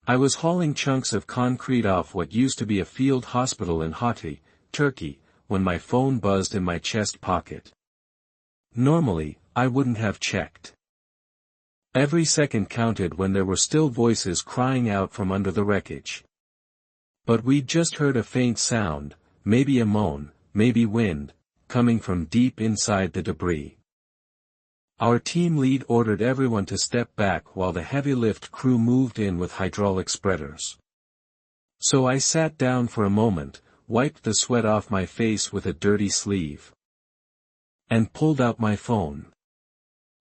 I was hauling chunks of concrete off what used to be a field hospital in Hatay, Turkey, when my phone buzzed in my chest pocket. Normally, I wouldn't have checked. Every second counted when there were still voices crying out from under the wreckage. But we'd just heard a faint sound, maybe a moan, maybe wind, coming from deep inside the debris. Our team lead ordered everyone to step back while the heavy lift crew moved in with hydraulic spreaders. So I sat down for a moment, wiped the sweat off my face with a dirty sleeve, and pulled out my phone.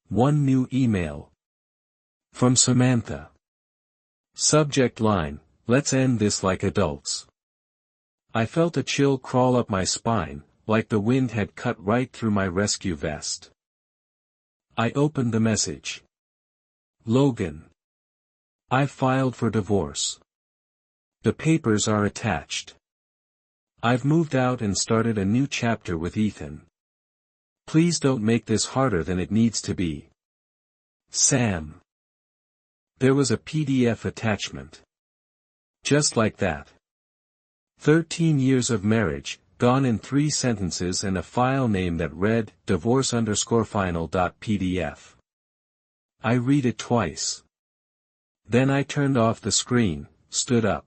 One new email. From Samantha. Subject line, "Let's end this like adults." I felt a chill crawl up my spine, like the wind had cut right through my rescue vest. I opened the message. Logan. I filed for divorce. The papers are attached. I've moved out and started a new chapter with Ethan. Please don't make this harder than it needs to be. Sam. There was a PDF attachment. Just like that. 13 years of marriage, gone in 3 sentences, and a file name that read, divorce_final.pdf. I read it twice. Then I turned off the screen, stood up,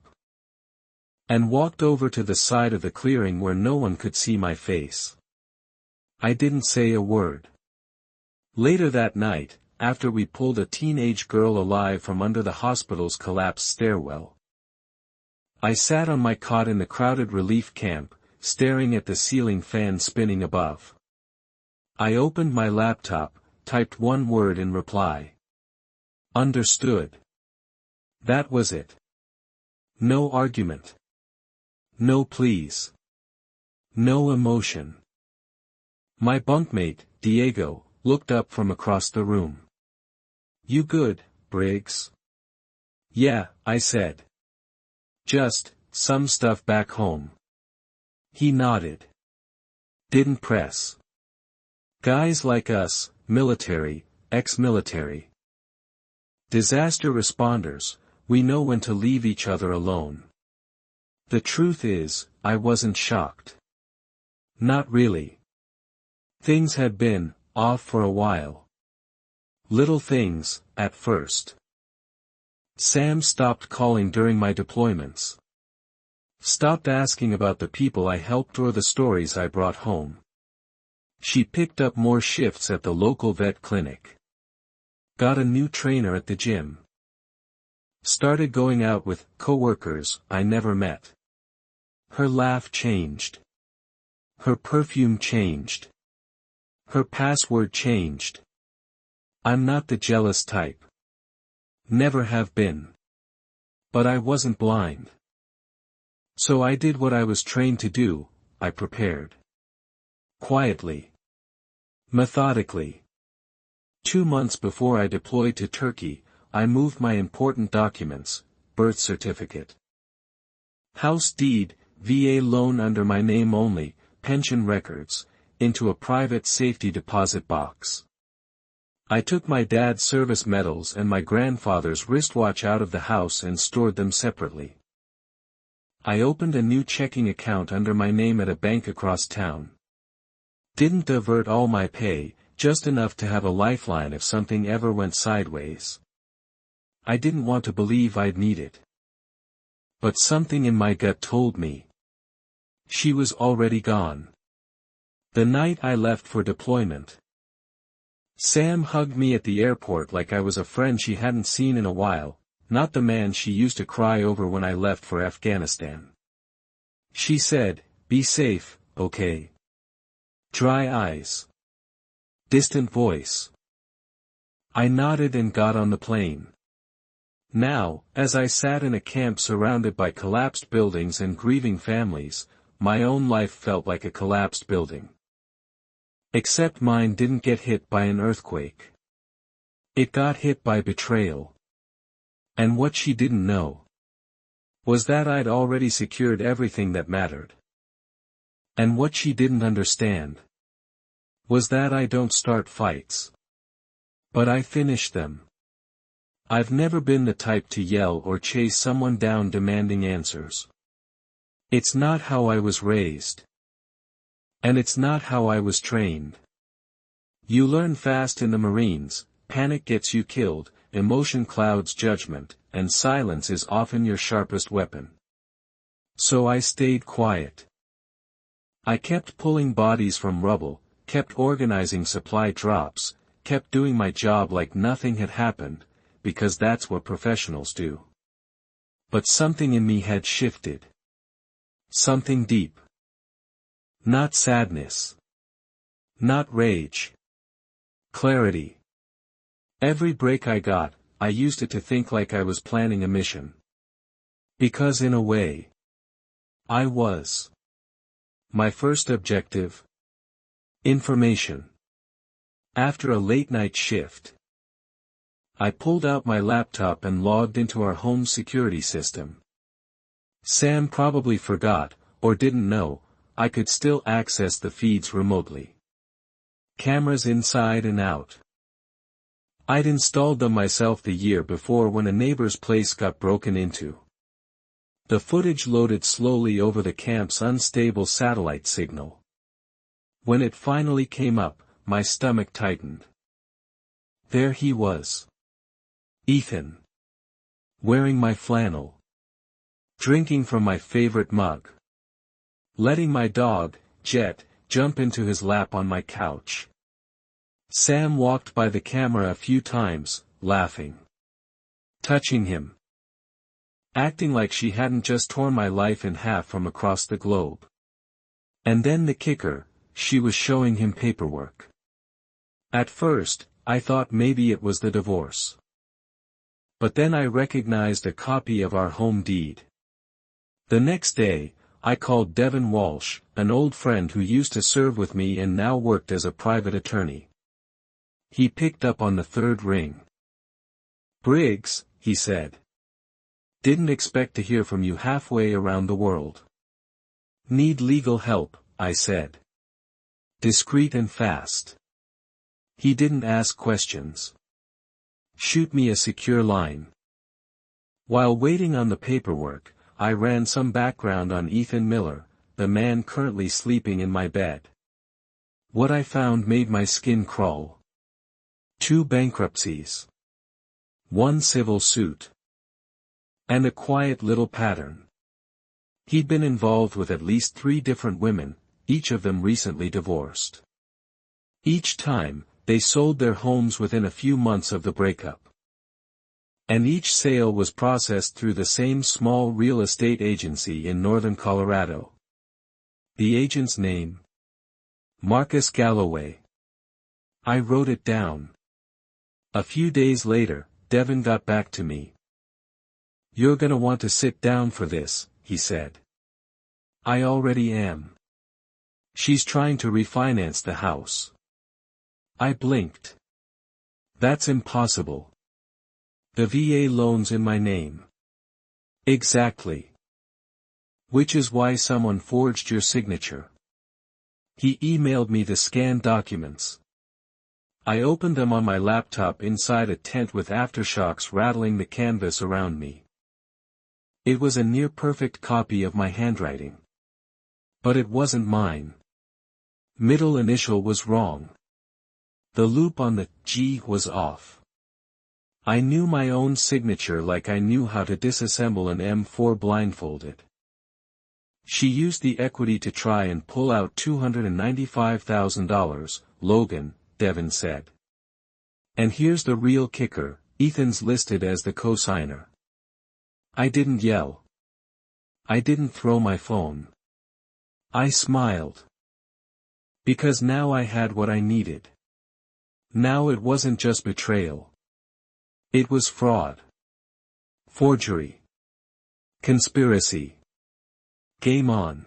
and walked over to the side of the clearing where no one could see my face. I didn't say a word. Later that night, after we pulled a teenage girl alive from under the hospital's collapsed stairwell, I sat on my cot in the crowded relief camp, staring at the ceiling fan spinning above. I opened my laptop, typed one word in reply. Understood. That was it. No argument. No pleas. No emotion. My bunkmate, Diego, looked up from across the room. You good, Briggs? Yeah, I said. Just, some stuff back home. He nodded. Didn't press. Guys like us, military, ex-military, disaster responders, we know when to leave each other alone. The truth is, I wasn't shocked. Not really. Things had been off for a while. Little things, at first. Sam stopped calling during my deployments. Stopped asking about the people I helped or the stories I brought home. She picked up more shifts at the local vet clinic. Got a new trainer at the gym. Started going out with coworkers I never met. Her laugh changed. Her perfume changed. Her password changed. I'm not the jealous type. Never have been. But I wasn't blind. So I did what I was trained to do, I prepared. Quietly. Methodically. 2 months before I deployed to Turkey, I moved my important documents, birth certificate, house deed, VA loan under my name only, pension records, into a private safety deposit box. I took my dad's service medals and my grandfather's wristwatch out of the house and stored them separately. I opened a new checking account under my name at a bank across town. Didn't divert all my pay, just enough to have a lifeline if something ever went sideways. I didn't want to believe I'd need it. But something in my gut told me. She was already gone. The night I left for deployment. Sam hugged me at the airport like I was a friend she hadn't seen in a while, not the man she used to cry over when I left for Afghanistan. She said, "Be safe, okay?" Dry eyes. Distant voice. I nodded and got on the plane. Now, as I sat in a camp surrounded by collapsed buildings and grieving families, my own life felt like a collapsed building. Except mine didn't get hit by an earthquake. It got hit by betrayal. And what she didn't know was that I'd already secured everything that mattered. And what she didn't understand was that I don't start fights, but I finish them. I've never been the type to yell or chase someone down demanding answers. It's not how I was raised. And it's not how I was trained. You learn fast in the Marines, panic gets you killed, emotion clouds judgment, and silence is often your sharpest weapon. So I stayed quiet. I kept pulling bodies from rubble, kept organizing supply drops, kept doing my job like nothing had happened, because that's what professionals do. But something in me had shifted. Something deep. Not sadness. Not rage. Clarity. Every break I got, I used it to think like I was planning a mission. Because in a way, I was. My first objective? Information. After a late-night shift, I pulled out my laptop and logged into our home security system. Sam probably forgot, or didn't know, I could still access the feeds remotely. Cameras inside and out. I'd installed them myself the year before when a neighbor's place got broken into. The footage loaded slowly over the camp's unstable satellite signal. When it finally came up, my stomach tightened. There he was. Ethan. Wearing my flannel. Drinking from my favorite mug. Letting my dog, Jet, jump into his lap on my couch. Sam walked by the camera a few times, laughing. Touching him. Acting like she hadn't just torn my life in half from across the globe. And then the kicker, she was showing him paperwork. At first, I thought maybe it was the divorce. But then I recognized a copy of our home deed. The next day, I called Devin Walsh, an old friend who used to serve with me and now worked as a private attorney. He picked up on the third ring. Briggs, he said. Didn't expect to hear from you halfway around the world. Need legal help, I said. Discreet and fast. He didn't ask questions. Shoot me a secure line. While waiting on the paperwork, I ran some background on Ethan Miller, the man currently sleeping in my bed. What I found made my skin crawl. 2 bankruptcies. 1 civil suit. And a quiet little pattern. He'd been involved with at least 3 different women, each of them recently divorced. Each time, they sold their homes within a few months of the breakup. And each sale was processed through the same small real estate agency in northern Colorado. The agent's name? Marcus Galloway. I wrote it down. A few days later, Devin got back to me. You're gonna want to sit down for this, he said. I already am. She's trying to refinance the house. I blinked. That's impossible. The VA loan's in my name. Exactly. Which is why someone forged your signature. He emailed me the scanned documents. I opened them on my laptop inside a tent with aftershocks rattling the canvas around me. It was a near-perfect copy of my handwriting. But it wasn't mine. Middle initial was wrong. The loop on the G was off. I knew my own signature like I knew how to disassemble an M4 blindfolded. She used the equity to try and pull out $295,000, Logan, Devin said. And here's the real kicker, Ethan's listed as the co-signer. I didn't yell. I didn't throw my phone. I smiled. Because now I had what I needed. Now it wasn't just betrayal. It was fraud. Forgery. Conspiracy. Game on.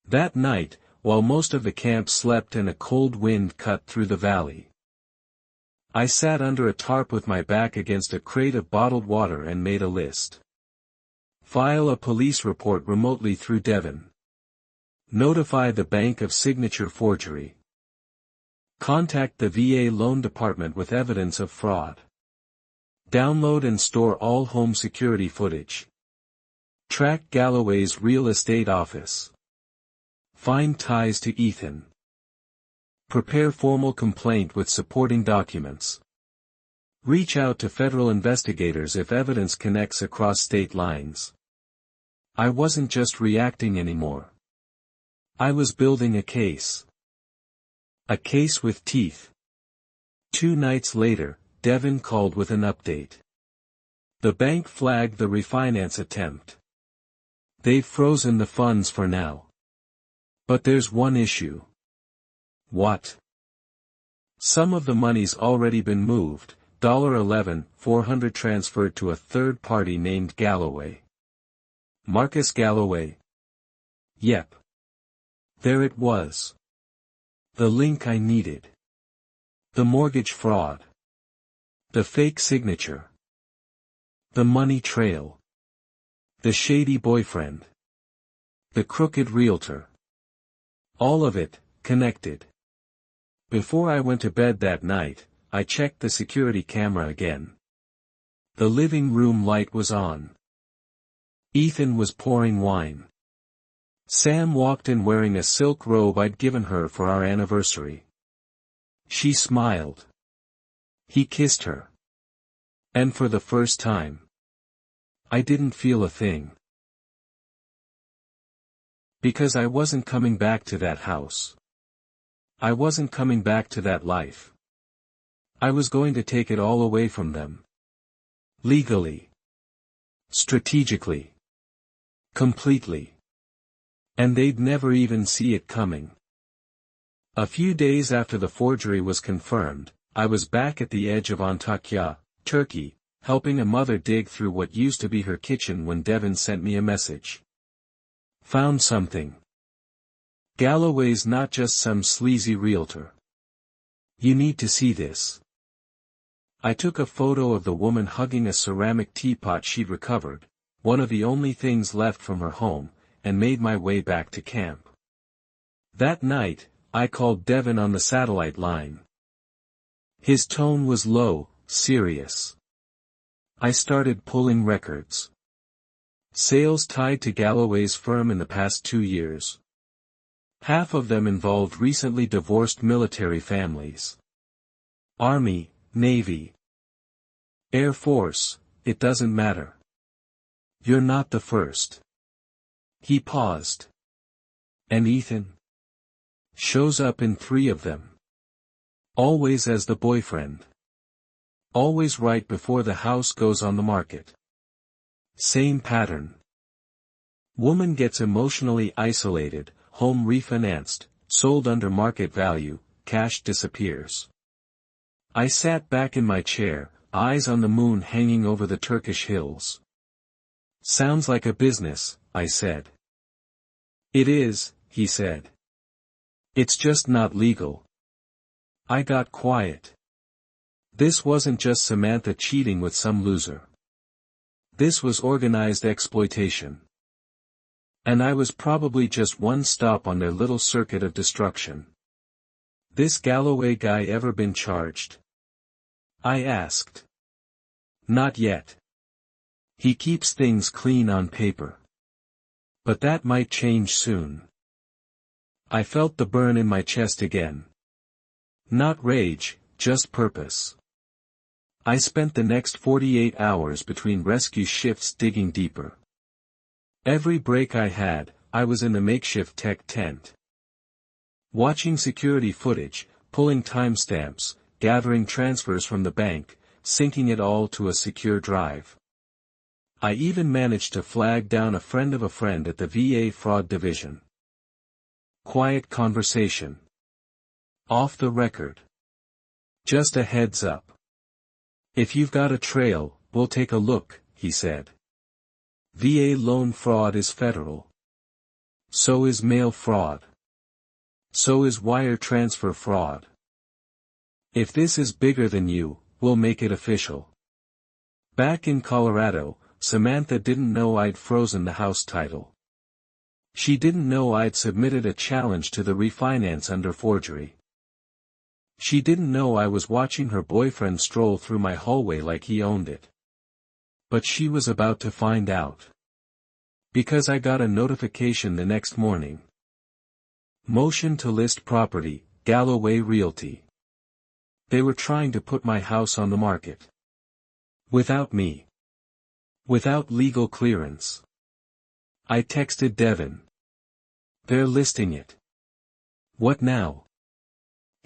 That night, while most of the camp slept and a cold wind cut through the valley, I sat under a tarp with my back against a crate of bottled water and made a list. File a police report remotely through Devin. Notify the bank of signature forgery. Contact the VA loan department with evidence of fraud. Download and store all home security footage. Track Galloway's real estate office. Find ties to Ethan. Prepare formal complaint with supporting documents. Reach out to federal investigators if evidence connects across state lines. I wasn't just reacting anymore. I was building a case. A case with teeth. 2 nights later, Devin called with an update. The bank flagged the refinance attempt. They've frozen the funds for now. But there's one issue. What? Some of the money's already been moved, $11,400 transferred to a third party named Galloway. Marcus Galloway? Yep. There it was. The link I needed. The mortgage fraud. The fake signature. The money trail. The shady boyfriend. The crooked realtor. All of it, connected. Before I went to bed that night, I checked the security camera again. The living room light was on. Ethan was pouring wine. Sam walked in wearing a silk robe I'd given her for our anniversary. She smiled. He kissed her. And for the first time, I didn't feel a thing. Because I wasn't coming back to that house. I wasn't coming back to that life. I was going to take it all away from them. Legally. Strategically. Completely. And they'd never even see it coming. A few days after the forgery was confirmed, I was back at the edge of Antakya, Turkey, helping a mother dig through what used to be her kitchen when Devin sent me a message. Found something. Galloway's not just some sleazy realtor. You need to see this. I took a photo of the woman hugging a ceramic teapot she'd recovered, one of the only things left from her home, and made my way back to camp. That night, I called Devin on the satellite line. His tone was low, serious. I started pulling records. Sales tied to Galloway's firm in the past 2 years. Half of them involved recently divorced military families. Army, Navy, Air Force, it doesn't matter. You're not the first. He paused. And Ethan? Shows up in 3 of them. Always as the boyfriend. Always right before the house goes on the market. Same pattern. Woman gets emotionally isolated, home refinanced, sold under market value, cash disappears. I sat back in my chair, eyes on the moon hanging over the Turkish hills. Sounds like a business, I said. It is, he said. It's just not legal. I got quiet. This wasn't just Samantha cheating with some loser. This was organized exploitation. And I was probably just one stop on their little circuit of destruction. This Galloway guy ever been charged? I asked. Not yet. He keeps things clean on paper. But that might change soon. I felt the burn in my chest again. Not rage, just purpose. I spent the next 48 hours between rescue shifts digging deeper. Every break I had, I was in the makeshift tech tent. Watching security footage, pulling timestamps, gathering transfers from the bank, syncing it all to a secure drive. I even managed to flag down a friend of a friend at the VA fraud division. Quiet conversation. Off the record. Just a heads up. If you've got a trail, we'll take a look, he said. VA loan fraud is federal. So is mail fraud. So is wire transfer fraud. If this is bigger than you, we'll make it official. Back in Colorado, Samantha didn't know I'd frozen the house title. She didn't know I'd submitted a challenge to the refinance under forgery. She didn't know I was watching her boyfriend stroll through my hallway like he owned it. But she was about to find out. Because I got a notification the next morning. Motion to list property, Galloway Realty. They were trying to put my house on the market. Without me. Without legal clearance. I texted Devin. They're listing it. What now?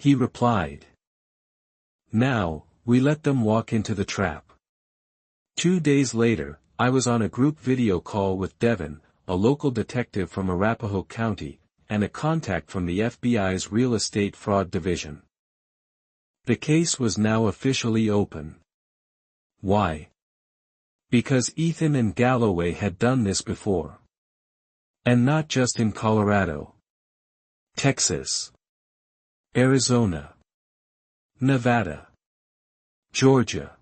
He replied. Now, we let them walk into the trap. 2 days later, I was on a group video call with Devin, a local detective from Arapahoe County, and a contact from the FBI's Real Estate Fraud Division. The case was now officially open. Why? Because Ethan and Galloway had done this before. And not just in Colorado. Texas. Arizona. Nevada. Georgia.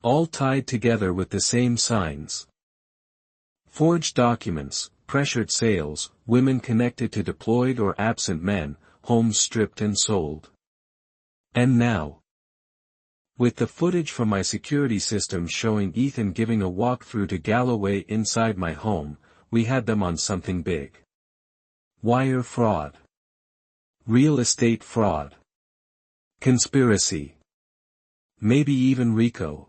All tied together with the same signs. Forged documents, pressured sales, women connected to deployed or absent men, homes stripped and sold. And now, with the footage from my security system showing Ethan giving a walkthrough to Galloway inside my home, we had them on something big. Wire fraud. Real estate fraud. Conspiracy. Maybe even RICO.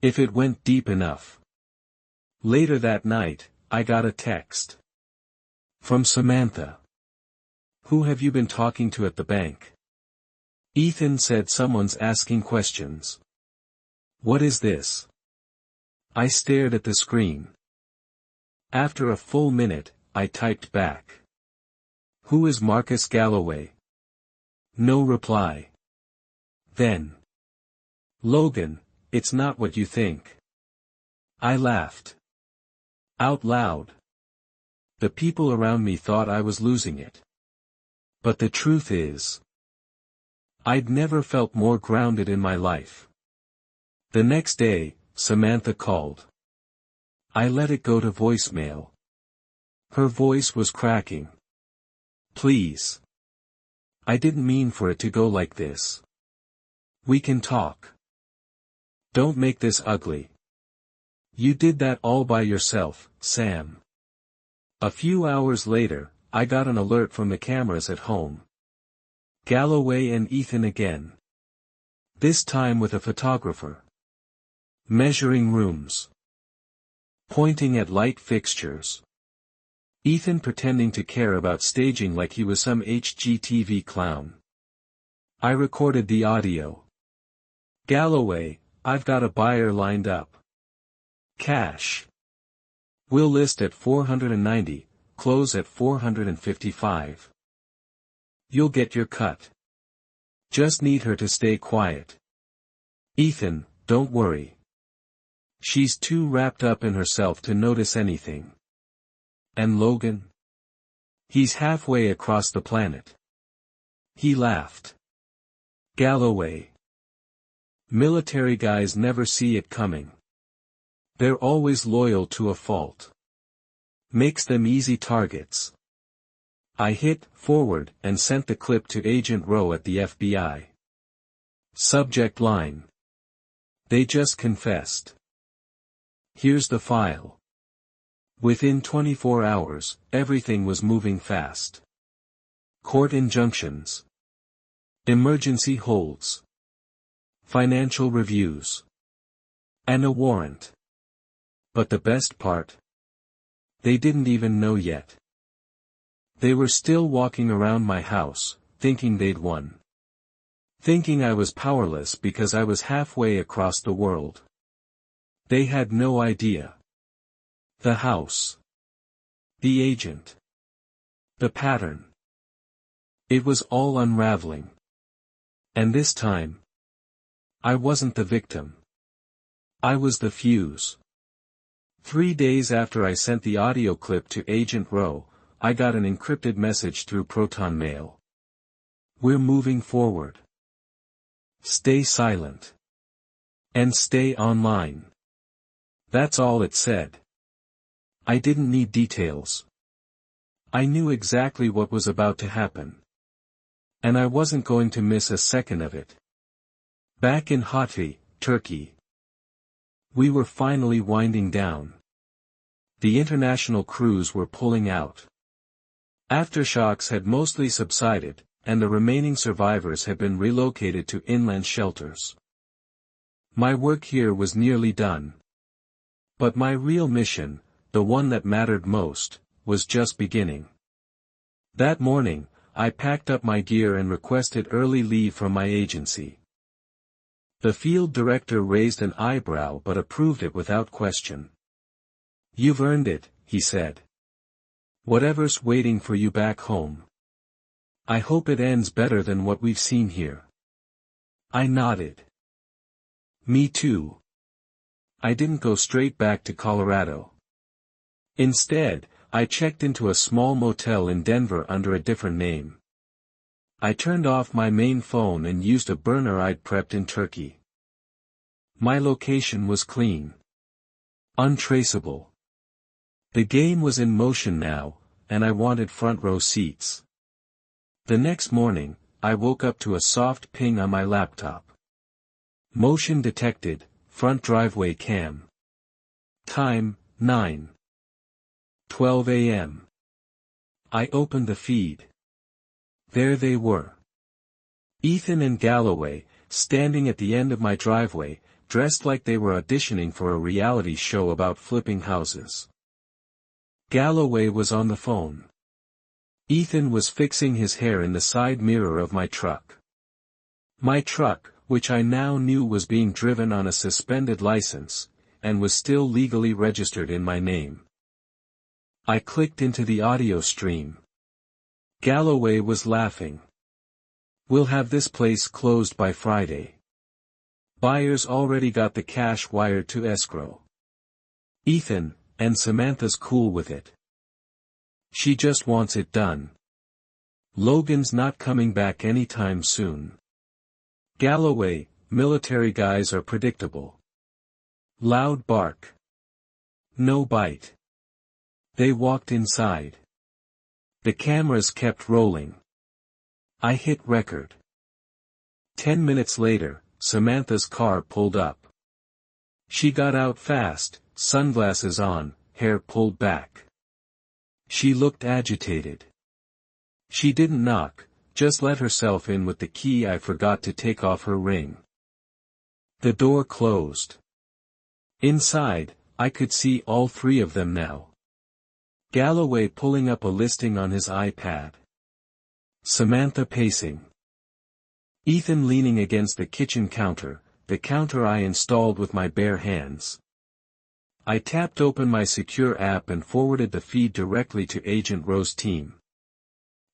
If it went deep enough. Later that night, I got a text. From Samantha. Who have you been talking to at the bank? Ethan said someone's asking questions. What is this? I stared at the screen. After a full minute, I typed back. Who is Marcus Galloway? No reply. Then. Logan, it's not what you think. I laughed. Out loud. The people around me thought I was losing it. But the truth is, I'd never felt more grounded in my life. The next day, Samantha called. I let it go to voicemail. Her voice was cracking. Please. I didn't mean for it to go like this. We can talk. Don't make this ugly. You did that all by yourself, Sam. A few hours later, I got an alert from the cameras at home. Galloway and Ethan again. This time with a photographer. Measuring rooms. Pointing at light fixtures. Ethan pretending to care about staging like he was some HGTV clown. I recorded the audio. Galloway, I've got a buyer lined up. Cash. We'll list at 490, close at 455. You'll get your cut. Just need her to stay quiet. Ethan, don't worry. She's too wrapped up in herself to notice anything. And Logan? He's halfway across the planet. He laughed. Galloway. Military guys never see it coming. They're always loyal to a fault. Makes them easy targets. I hit forward and sent the clip to Agent Rowe at the FBI. Subject line. They just confessed. Here's the file. Within 24 hours, everything was moving fast. Court injunctions. Emergency holds. Financial reviews. And a warrant. But the best part? They didn't even know yet. They were still walking around my house, thinking they'd won. Thinking I was powerless because I was halfway across the world. They had no idea. The house. The agent. The pattern. It was all unraveling. And this time, I wasn't the victim. I was the fuse. 3 days after I sent the audio clip to Agent Rowe, I got an encrypted message through Proton Mail. We're moving forward. Stay silent. And stay online. That's all it said. I didn't need details. I knew exactly what was about to happen. And I wasn't going to miss a second of it. Back in Hatay, Turkey. We were finally winding down. The international crews were pulling out. Aftershocks had mostly subsided, and the remaining survivors had been relocated to inland shelters. My work here was nearly done. But my real mission, the one that mattered most, was just beginning. That morning, I packed up my gear and requested early leave from my agency. The field director raised an eyebrow but approved it without question. "You've earned it," he said. "Whatever's waiting for you back home. I hope it ends better than what we've seen here." I nodded. Me too. I didn't go straight back to Colorado. Instead, I checked into a small motel in Denver under a different name. I turned off my main phone and used a burner I'd prepped in Turkey. My location was clean. Untraceable. The game was in motion now, and I wanted front row seats. The next morning, I woke up to a soft ping on my laptop. Motion detected, front driveway cam. Time, 9:12 a.m. I opened the feed. There they were. Ethan and Galloway, standing at the end of my driveway, dressed like they were auditioning for a reality show about flipping houses. Galloway was on the phone. Ethan was fixing his hair in the side mirror of my truck. My truck, which I now knew was being driven on a suspended license, and was still legally registered in my name. I clicked into the audio stream. Galloway was laughing. "We'll have this place closed by Friday. Buyers already got the cash wired to escrow. Ethan, and Samantha's cool with it. She just wants it done. Logan's not coming back anytime soon. Galloway, military guys are predictable. Loud bark. No bite." They walked inside. The cameras kept rolling. I hit record. 10 minutes later, Samantha's car pulled up. She got out fast, sunglasses on, hair pulled back. She looked agitated. She didn't knock, just let herself in with the key I forgot to take off her ring. The door closed. Inside, I could see all three of them now. Galloway pulling up a listing on his iPad. Samantha pacing. Ethan leaning against the kitchen counter, the counter I installed with my bare hands. I tapped open my secure app and forwarded the feed directly to Agent Rowe's team.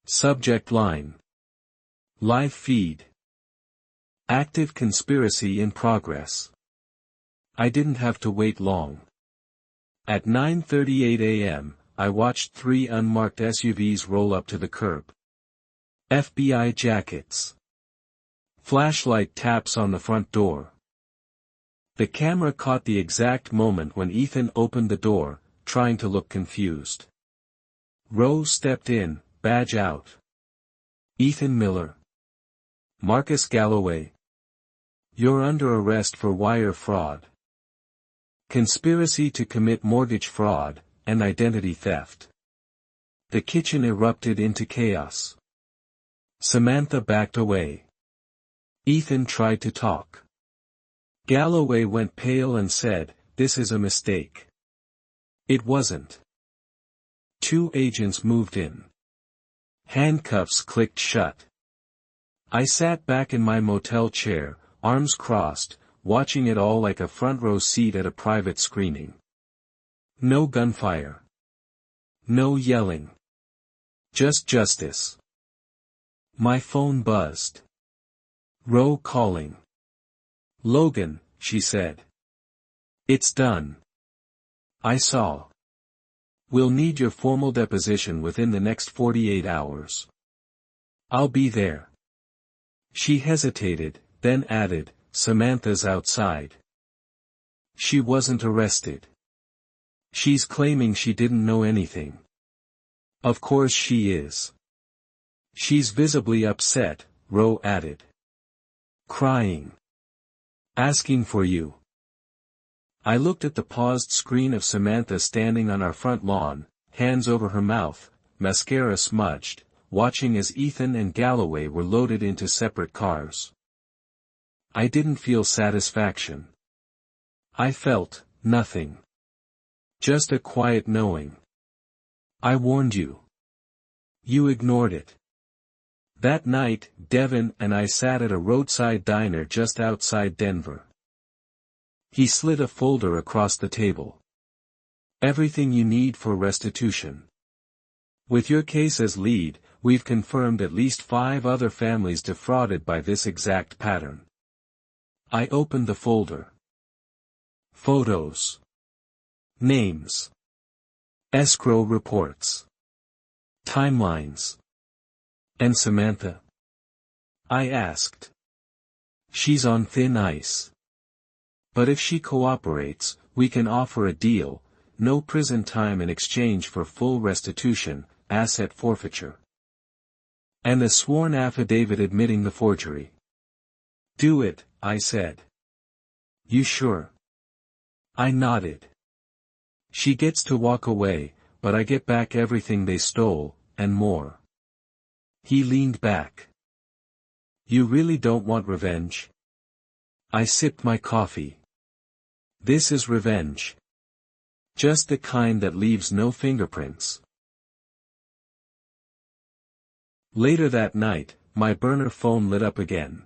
Subject line. Live feed. Active conspiracy in progress. I didn't have to wait long. At 9:38 a.m., I watched 3 unmarked SUVs roll up to the curb. FBI jackets. Flashlight taps on the front door. The camera caught the exact moment when Ethan opened the door, trying to look confused. Rowe stepped in, badge out. "Ethan Miller. Marcus Galloway. You're under arrest for wire fraud. Conspiracy to commit mortgage fraud, and identity theft." The kitchen erupted into chaos. Samantha backed away. Ethan tried to talk. Galloway went pale and said, "This is a mistake." It wasn't. 2 agents moved in. Handcuffs clicked shut. I sat back in my motel chair, arms crossed, watching it all like a front row seat at a private screening. No gunfire. No yelling. Just justice. My phone buzzed. Rowe calling. "Logan," she said. "It's done. I saw. We'll need your formal deposition within the next 48 hours. I'll be there." She hesitated, then added, "Samantha's outside. She wasn't arrested. She's claiming she didn't know anything." "Of course she is. She's visibly upset, Roe added. Crying. Asking for you. I looked at the paused screen of Samantha standing on our front lawn, hands over her mouth, mascara smudged, watching as Ethan and Galloway were loaded into separate cars. I didn't feel satisfaction. I felt nothing. Just a quiet knowing. I warned you. You ignored it. That night, Devin and I sat at a roadside diner just outside Denver. He slid a folder across the table. Everything you need for restitution. With your case as lead, we've confirmed at least 5 other families defrauded by this exact pattern. I opened the folder. Photos. Names. Escrow reports. Timelines. And Samantha? I asked. She's on thin ice. But if she cooperates, we can offer a deal, no prison time in exchange for full restitution, asset forfeiture. And a sworn affidavit admitting the forgery. Do it, I said. You sure? I nodded. She gets to walk away, but I get back everything they stole, and more. He leaned back. You really don't want revenge? I sipped my coffee. This is revenge. Just the kind that leaves no fingerprints. Later that night, my burner phone lit up again.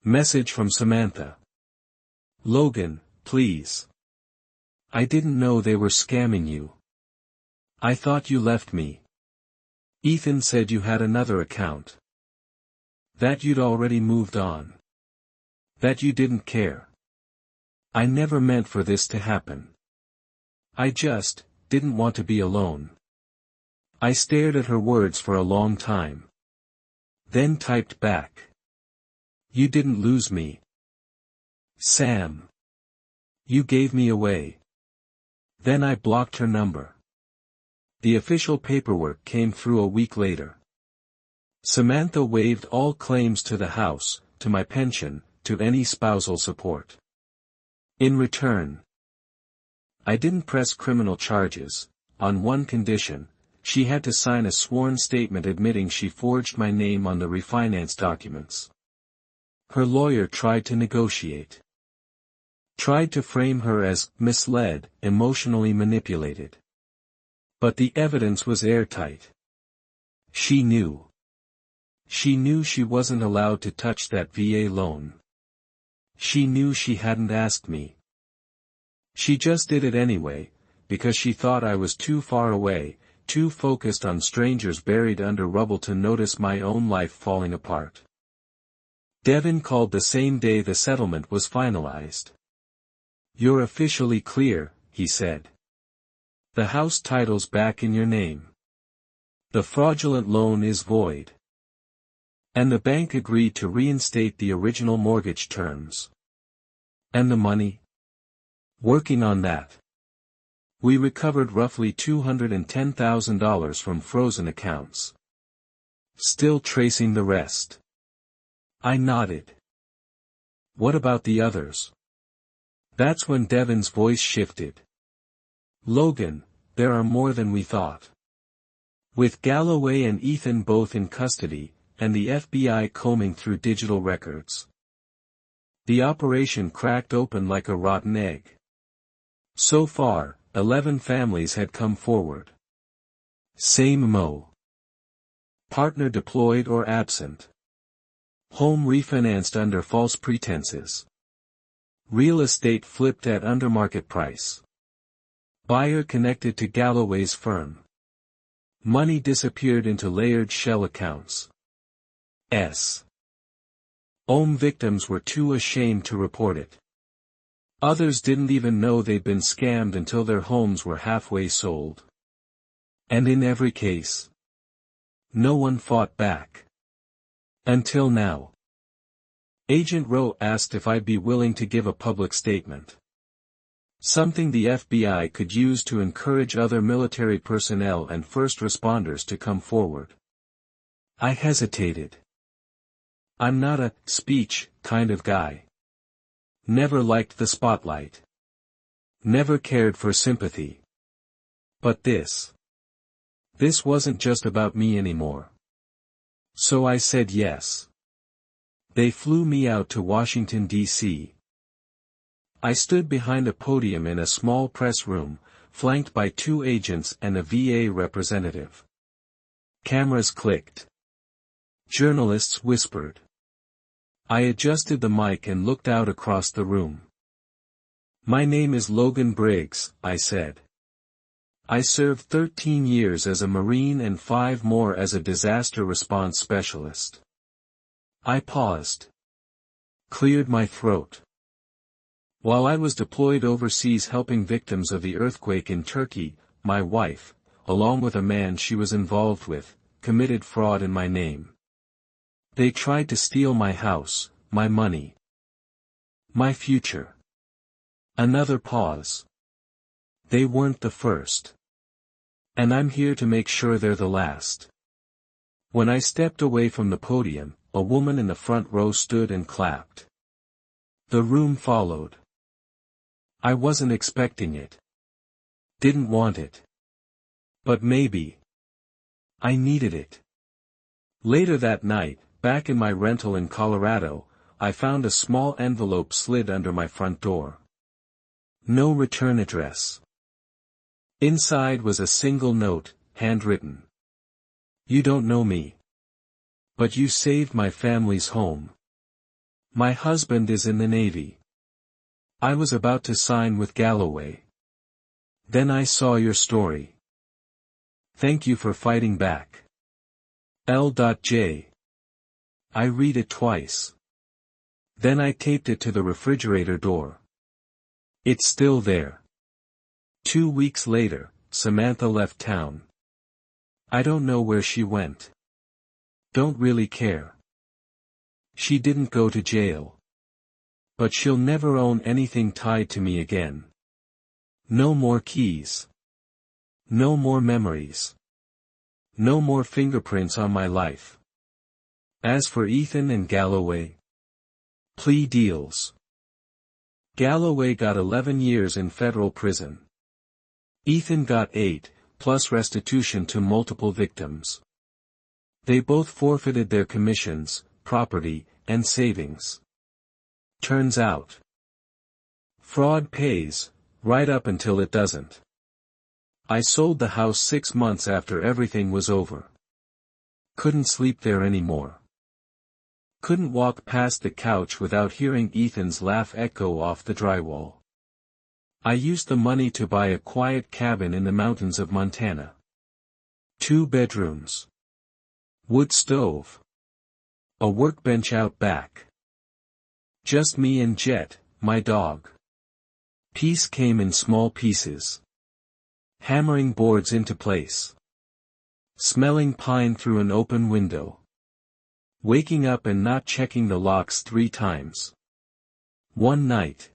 Message from Samantha. Logan, please. I didn't know they were scamming you. I thought you left me. Ethan said you had another account. That you'd already moved on. That you didn't care. I never meant for this to happen. I just didn't want to be alone. I stared at her words for a long time. Then typed back. You didn't lose me. Sam. You gave me away. Then I blocked her number. The official paperwork came through a week later. Samantha waived all claims to the house, to my pension, to any spousal support. In return, I didn't press criminal charges. On one condition, she had to sign a sworn statement admitting she forged my name on the refinance documents. Her lawyer tried to negotiate. Tried to frame her as misled, emotionally manipulated. But the evidence was airtight. She knew. She knew she wasn't allowed to touch that VA loan. She knew she hadn't asked me. She just did it anyway, because she thought I was too far away, too focused on strangers buried under rubble to notice my own life falling apart. Devin called the same day the settlement was finalized. You're officially clear, he said. The house title's back in your name. The fraudulent loan is void. And the bank agreed to reinstate the original mortgage terms. And the money? Working on that. We recovered roughly $210,000 from frozen accounts. Still tracing the rest. I nodded. What about the others? That's when Devin's voice shifted. Logan, there are more than we thought. With Galloway and Ethan both in custody, and the FBI combing through digital records. The operation cracked open like a rotten egg. So far, 11 families had come forward. Same MO. Partner deployed or absent. Home refinanced under false pretenses. Real estate flipped at undermarket price. Buyer connected to Galloway's firm. Money disappeared into layered shell accounts. Home victims were too ashamed to report it. Others didn't even know they'd been scammed until their homes were halfway sold. And in every case, no one fought back. Until now. Agent Rowe asked if I'd be willing to give a public statement. Something the FBI could use to encourage other military personnel and first responders to come forward. I hesitated. I'm not a speech kind of guy. Never liked the spotlight. Never cared for sympathy. But this wasn't just about me anymore. So I said yes. They flew me out to Washington, D.C. I stood behind a podium in a small press room, flanked by 2 agents and a VA representative. Cameras clicked. Journalists whispered. I adjusted the mic and looked out across the room. My name is Logan Briggs, I said. I served 13 years as a Marine and 5 more as a disaster response specialist. I paused. Cleared my throat. While I was deployed overseas helping victims of the earthquake in Turkey, my wife, along with a man she was involved with, committed fraud in my name. They tried to steal my house, my money, my future. Another pause. They weren't the first. And I'm here to make sure they're the last. When I stepped away from the podium, a woman in the front row stood and clapped. The room followed. I wasn't expecting it. Didn't want it. But maybe I needed it. Later that night, back in my rental in Colorado, I found a small envelope slid under my front door. No return address. Inside was a single note, handwritten. You don't know me. But you saved my family's home. My husband is in the Navy. I was about to sign with Galloway. Then I saw your story. Thank you for fighting back. L.J. I read it twice. Then I taped it to the refrigerator door. It's still there. 2 weeks later, Samantha left town. I don't know where she went. Don't really care. She didn't go to jail. But she'll never own anything tied to me again. No more keys. No more memories. No more fingerprints on my life. As for Ethan and Galloway, plea deals. Galloway got 11 years in federal prison. Ethan got 8, plus restitution to multiple victims. They both forfeited their commissions, property, and savings. Turns out, fraud pays, right up until it doesn't. I sold the house 6 months after everything was over. Couldn't sleep there anymore. Couldn't walk past the couch without hearing Ethan's laugh echo off the drywall. I used the money to buy a quiet cabin in the mountains of Montana. 2 bedrooms. Wood stove. A workbench out back. Just me and Jet, my dog. Peace came in small pieces. Hammering boards into place. Smelling pine through an open window. Waking up and not checking the locks 3 times. One night,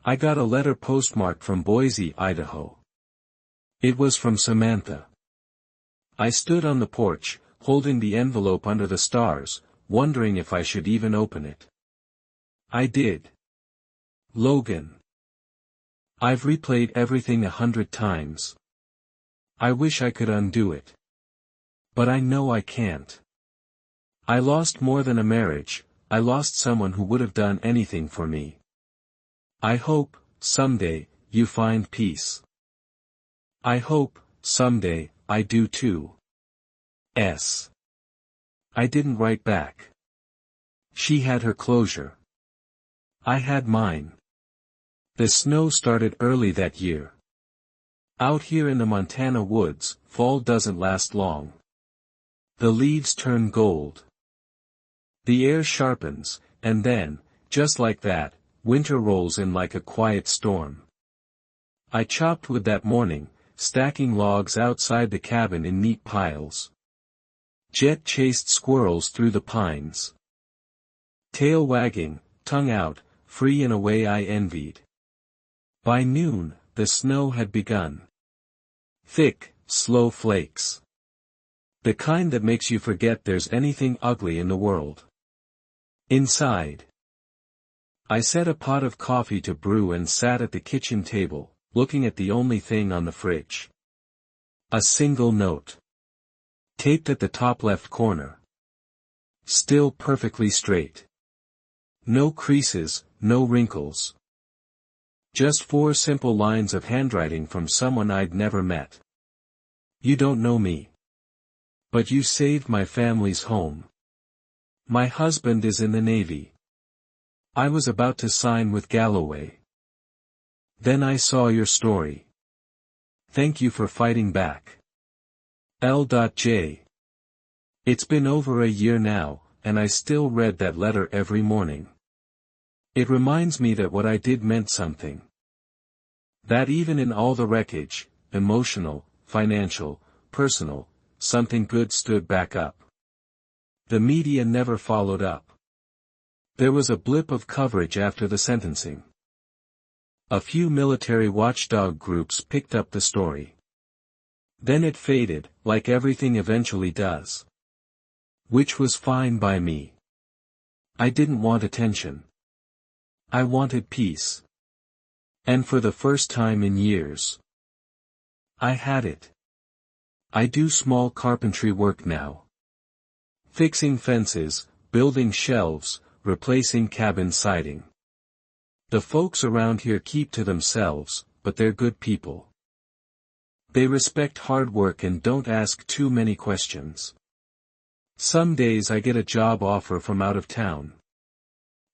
I got a letter postmarked from Boise, Idaho. It was from Samantha. I stood on the porch, holding the envelope under the stars, wondering if I should even open it. I did. Logan. I've replayed everything 100 times. I wish I could undo it. But I know I can't. I lost more than a marriage, I lost someone who would have done anything for me. I hope, someday, you find peace. I hope, someday, I do too. S. I didn't write back. She had her closure. I had mine. The snow started early that year. Out here in the Montana woods, fall doesn't last long. The leaves turn gold. The air sharpens, and then, just like that, winter rolls in like a quiet storm. I chopped wood that morning, stacking logs outside the cabin in neat piles. Jet chased squirrels through the pines. Tail wagging, tongue out, free in a way I envied. By noon, the snow had begun. Thick, slow flakes. The kind that makes you forget there's anything ugly in the world. Inside. I set a pot of coffee to brew and sat at the kitchen table, looking at the only thing on the fridge. A single note. Taped at the top left corner. Still perfectly straight. No creases, no wrinkles. Just 4 simple lines of handwriting from someone I'd never met. You don't know me. But you saved my family's home. My husband is in the Navy. I was about to sign with Galloway. Then I saw your story. Thank you for fighting back. L.J. It's been over a year now, and I still read that letter every morning. It reminds me that what I did meant something. That even in all the wreckage, emotional, financial, personal, something good stood back up. The media never followed up. There was a blip of coverage after the sentencing. A few military watchdog groups picked up the story. Then it faded, like everything eventually does. Which was fine by me. I didn't want attention. I wanted peace. And for the first time in years, I had it. I do small carpentry work now. Fixing fences, building shelves, replacing cabin siding. The folks around here keep to themselves, but they're good people. They respect hard work and don't ask too many questions. Some days I get a job offer from out of town.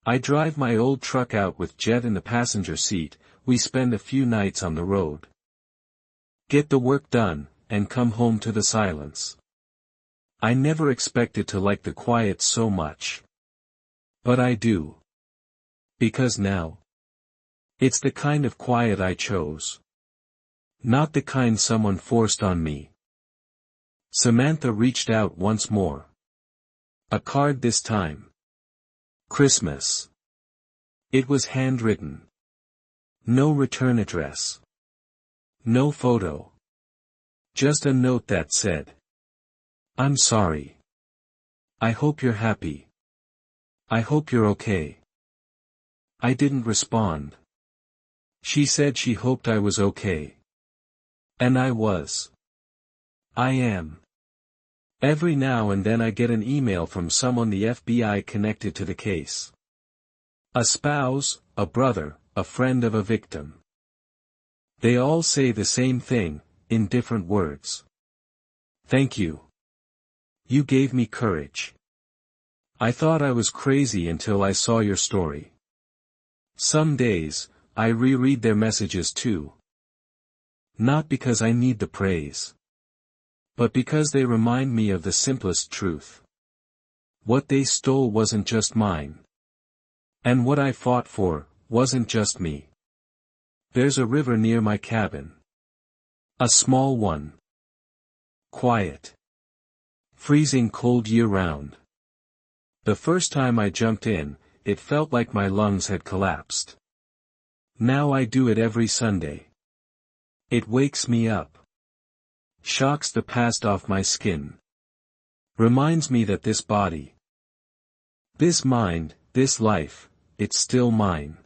I drive my old truck out with Jet in the passenger seat, we spend a few nights on the road. Get the work done, and come home to the silence. I never expected to like the quiet so much. But I do. Because now. It's the kind of quiet I chose. Not the kind someone forced on me. Samantha reached out once more. A card this time. Christmas. It was handwritten. No return address. No photo. Just a note that said, I'm sorry. I hope you're happy. I hope you're okay. I didn't respond. She said she hoped I was okay. And I was. I am. Every now and then I get an email from someone the FBI connected to the case. A spouse, a brother, a friend of a victim. They all say the same thing, in different words. Thank you. You gave me courage. I thought I was crazy until I saw your story. Some days, I reread their messages too. Not because I need the praise. But because they remind me of the simplest truth. What they stole wasn't just mine. And what I fought for, wasn't just me. There's a river near my cabin. A small one. Quiet. Freezing cold year-round. The first time I jumped in, it felt like my lungs had collapsed. Now I do it every Sunday. It wakes me up. Shocks the past off my skin. Reminds me that this body, this mind, this life, it's still mine.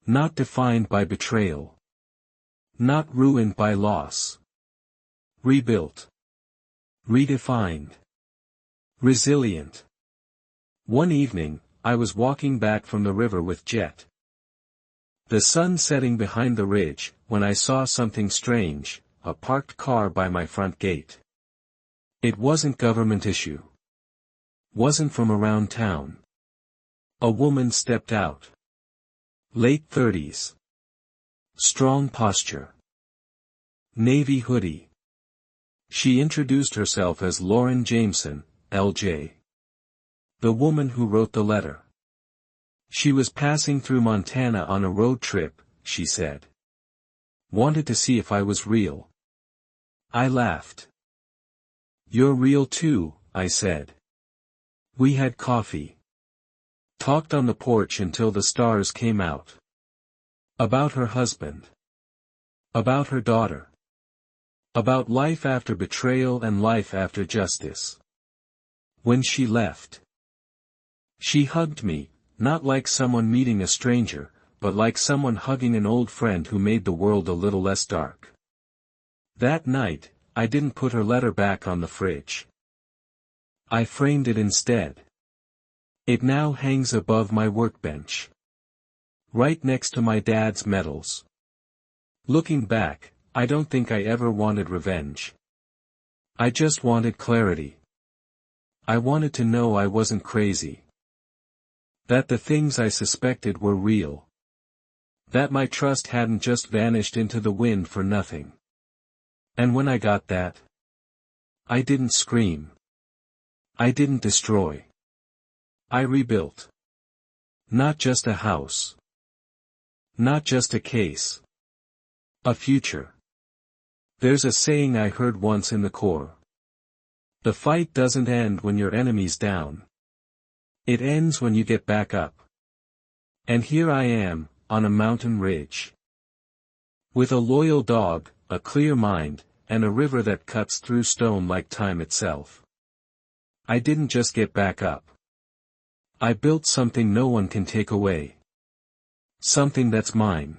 Not defined by betrayal. Not ruined by loss. Rebuilt. Redefined. Resilient. One evening, I was walking back from the river with Jet. The sun setting behind the ridge, when I saw something strange, a parked car by my front gate. It wasn't government issue. Wasn't from around town. A woman stepped out. Late 30s. Strong posture. Navy hoodie. She introduced herself as Lauren Jameson, L.J. The woman who wrote the letter. She was passing through Montana on a road trip, she said. Wanted to see if I was real. I laughed. You're real too, I said. We had coffee. Talked on the porch until the stars came out. About her husband. About her daughter. About life after betrayal and life after justice. When she left, she hugged me, not like someone meeting a stranger, but like someone hugging an old friend who made the world a little less dark. That night, I didn't put her letter back on the fridge. I framed it instead. It now hangs above my workbench, right next to my dad's medals. Looking back, I don't think I ever wanted revenge. I just wanted clarity. I wanted to know I wasn't crazy. That the things I suspected were real. That my trust hadn't just vanished into the wind for nothing. And when I got that, I didn't scream. I didn't destroy. I rebuilt. Not just a house. Not just a case. A future. There's a saying I heard once in the Corps. The fight doesn't end when your enemy's down. It ends when you get back up. And here I am, on a mountain ridge. With a loyal dog, a clear mind, and a river that cuts through stone like time itself. I didn't just get back up. I built something no one can take away. Something that's mine.